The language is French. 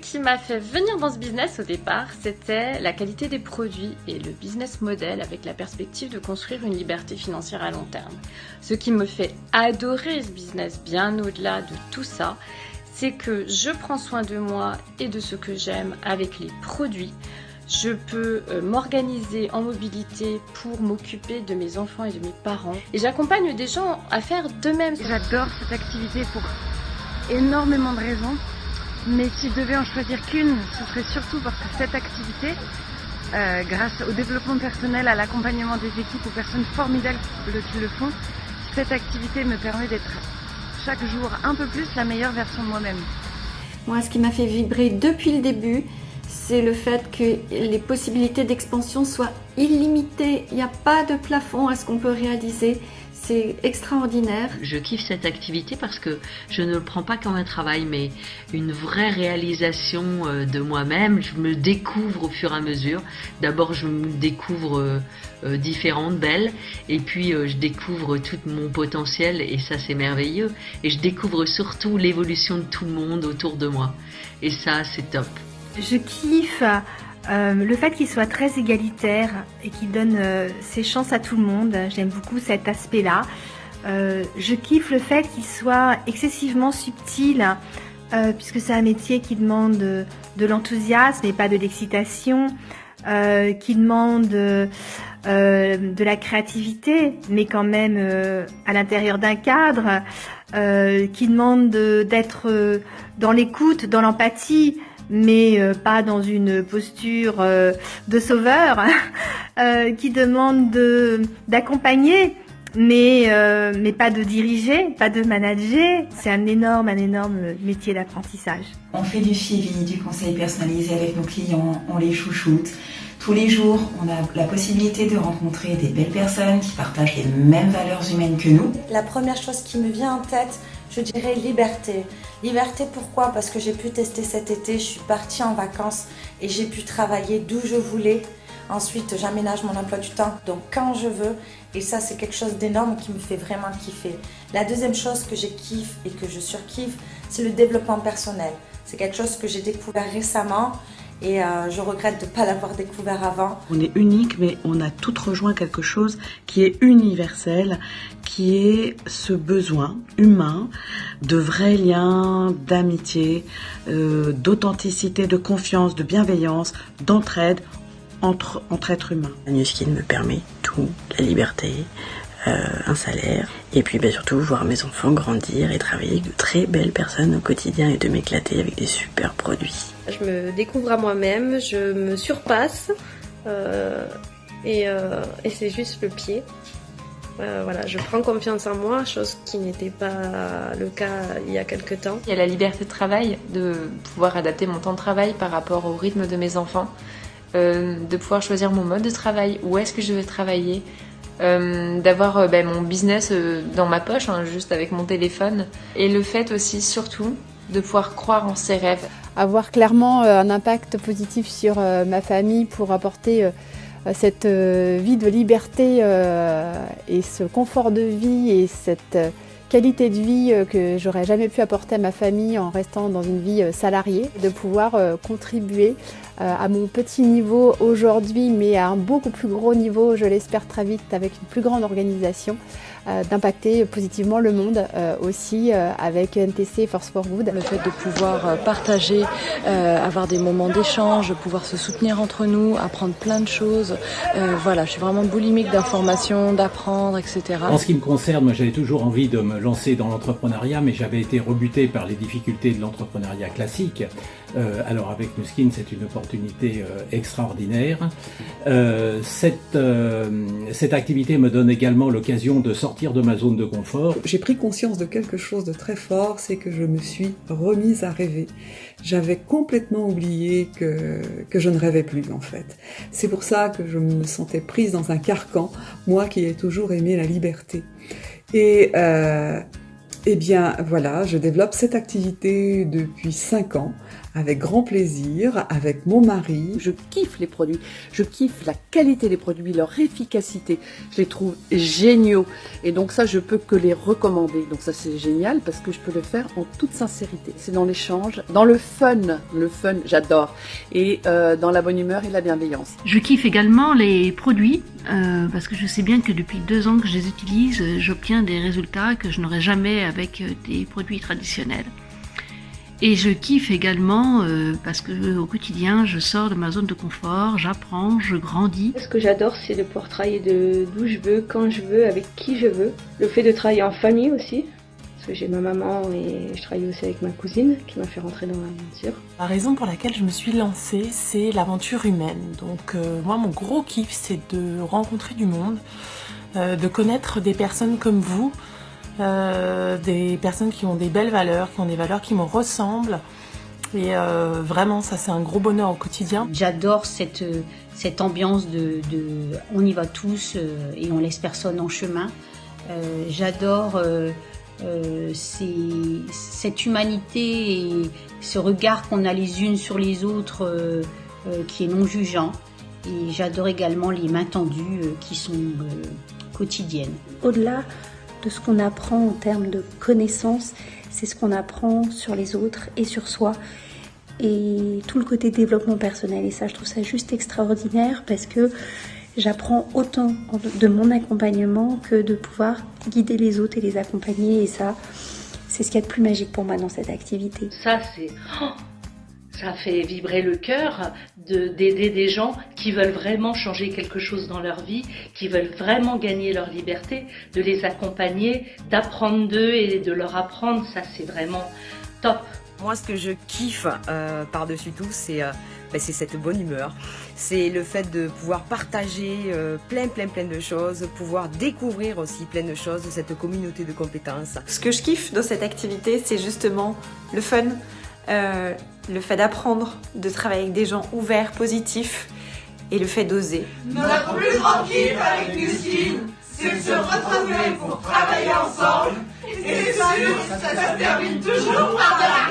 qui m'a fait venir dans ce business au départ, c'était la qualité des produits et le business model avec la perspective de construire une liberté financière à long terme. Ce qui me fait adorer ce business, bien au-delà de tout ça, c'est que je prends soin de moi et de ce que j'aime avec les produits. Je peux m'organiser en mobilité pour m'occuper de mes enfants et de mes parents. Et j'accompagne des gens à faire de même. J'adore cette activité pour énormément de raisons. Mais si je devais en choisir qu'une, ce serait surtout parce que cette activité, grâce au développement personnel, à l'accompagnement des équipes, aux personnes formidables qui le font, cette activité me permet d'être chaque jour un peu plus la meilleure version de moi-même. Moi, ce qui m'a fait vibrer depuis le début, c'est le fait que les possibilités d'expansion soient illimitées. Il n'y a pas de plafond à ce qu'on peut réaliser. C'est extraordinaire. Je kiffe cette activité parce que je ne le prends pas comme un travail, mais une vraie réalisation de moi-même. Je me découvre au fur et à mesure. D'abord, je me découvre différente, belle, et puis je découvre tout mon potentiel, et ça, c'est merveilleux. Et je découvre surtout l'évolution de tout le monde autour de moi. Et ça, c'est top. Je kiffe le fait qu'il soit très égalitaire et qu'il donne ses chances à tout le monde. J'aime beaucoup cet aspect-là. Je kiffe le fait qu'il soit excessivement subtil, puisque c'est un métier qui demande de l'enthousiasme et pas de l'excitation, qui demande de la créativité, mais quand même à l'intérieur d'un cadre, qui demande d'être dans l'écoute, dans l'empathie, mais pas dans une posture de sauveur, qui demande d'accompagner, mais pas de diriger, pas de manager. C'est un énorme métier d'apprentissage. On fait du suivi, du conseil personnalisé avec nos clients, on les chouchoute. Tous les jours, on a la possibilité de rencontrer des belles personnes qui partagent les mêmes valeurs humaines que nous. La première chose qui me vient en tête, je dirais liberté. Liberté pourquoi ? Parce que j'ai pu tester cet été, je suis partie en vacances et j'ai pu travailler d'où je voulais. Ensuite, j'aménage mon emploi du temps, donc quand je veux. Et ça, c'est quelque chose d'énorme qui me fait vraiment kiffer. La deuxième chose que je kiffe et que je surkiffe, c'est le développement personnel. C'est quelque chose que j'ai découvert récemment et je regrette de ne pas l'avoir découvert avant. On est unique, mais on a toutes rejoint quelque chose qui est universel, qui est ce besoin humain de vrais liens, d'amitié, d'authenticité, de confiance, de bienveillance, d'entraide entre êtres humains. Nu Skin me permet tout, la liberté, un salaire, et puis surtout voir mes enfants grandir et travailler avec de très belles personnes au quotidien et de m'éclater avec des super produits. Je me découvre à moi-même, je me surpasse et c'est juste le pied. Voilà, je prends confiance en moi, chose qui n'était pas le cas il y a quelques temps. Il y a la liberté de travail, de pouvoir adapter mon temps de travail par rapport au rythme de mes enfants, de pouvoir choisir mon mode de travail, où est-ce que je vais travailler, d'avoir mon business dans ma poche, juste avec mon téléphone, et le fait aussi, surtout, de pouvoir croire en ses rêves. Avoir clairement un impact positif sur ma famille pour apporter cette vie de liberté et ce confort de vie et cette qualité de vie que j'aurais jamais pu apporter à ma famille en restant dans une vie salariée, de pouvoir contribuer à mon petit niveau aujourd'hui, mais à un beaucoup plus gros niveau, je l'espère très vite, avec une plus grande organisation, d'impacter positivement le monde aussi avec NTC Force for Good. Le fait de pouvoir partager, avoir des moments d'échange, pouvoir se soutenir entre nous, apprendre plein de choses. Voilà, je suis vraiment boulimique d'informations, d'apprendre, etc. En ce qui me concerne, moi j'avais toujours envie de me lancer dans l'entrepreneuriat, mais j'avais été rebuté par les difficultés de l'entrepreneuriat classique. Alors avec Nu Skin, c'est une opportunité extraordinaire. Cette activité me donne également l'occasion de sortir de ma zone de confort. J'ai pris conscience de quelque chose de très fort, c'est que je me suis remise à rêver. J'avais complètement oublié que je ne rêvais plus en fait. C'est pour ça que je me sentais prise dans un carcan, moi qui ai toujours aimé la liberté. Et Eh bien voilà, je développe cette activité depuis 5 ans, avec grand plaisir, avec mon mari. Je kiffe les produits, je kiffe la qualité des produits, leur efficacité, je les trouve géniaux. Et donc ça, je peux que les recommander. Donc ça, c'est génial parce que je peux le faire en toute sincérité. C'est dans l'échange, dans le fun, j'adore. Et dans la bonne humeur et la bienveillance. Je kiffe également les produits parce que je sais bien que depuis 2 ans que je les utilise, j'obtiens des résultats que je n'aurais jamais avec des produits traditionnels. Et je kiffe également parce que au quotidien, je sors de ma zone de confort, j'apprends, je grandis. Ce que j'adore, c'est de pouvoir travailler d'où je veux, quand je veux, avec qui je veux. Le fait de travailler en famille aussi, parce que j'ai ma maman et je travaille aussi avec ma cousine qui m'a fait rentrer dans l'aventure. La raison pour laquelle je me suis lancée, c'est l'aventure humaine. Donc moi, mon gros kiff, c'est de rencontrer du monde, de connaître des personnes comme vous, des personnes qui ont des belles valeurs, qui ont des valeurs qui me ressemblent. Et vraiment, ça, c'est un gros bonheur au quotidien. J'adore cette ambiance de on y va tous et on laisse personne en chemin. J'adore cette humanité et ce regard qu'on a les unes sur les autres qui est non jugeant. Et j'adore également les mains tendues qui sont quotidiennes. Au-delà de ce qu'on apprend en termes de connaissances, c'est ce qu'on apprend sur les autres et sur soi. Et tout le côté développement personnel. Et ça, je trouve ça juste extraordinaire parce que j'apprends autant de mon accompagnement que de pouvoir guider les autres et les accompagner. Et ça, c'est ce qu'il y a de plus magique pour moi dans cette activité. Ça fait vibrer le cœur d'aider des gens qui veulent vraiment changer quelque chose dans leur vie, qui veulent vraiment gagner leur liberté, de les accompagner, d'apprendre d'eux et de leur apprendre. Ça, c'est vraiment top. Moi, ce que je kiffe par-dessus tout, c'est cette bonne humeur. C'est le fait de pouvoir partager plein de choses, pouvoir découvrir aussi plein de choses de cette communauté de compétences. Ce que je kiffe dans cette activité, c'est justement le fun, le fait d'apprendre, de travailler avec des gens ouverts, positifs et le fait d'oser. Notre plus grand kiff avec Nuskin, c'est de se retrouver pour travailler ensemble. Et c'est sûr, ça se termine toujours par de la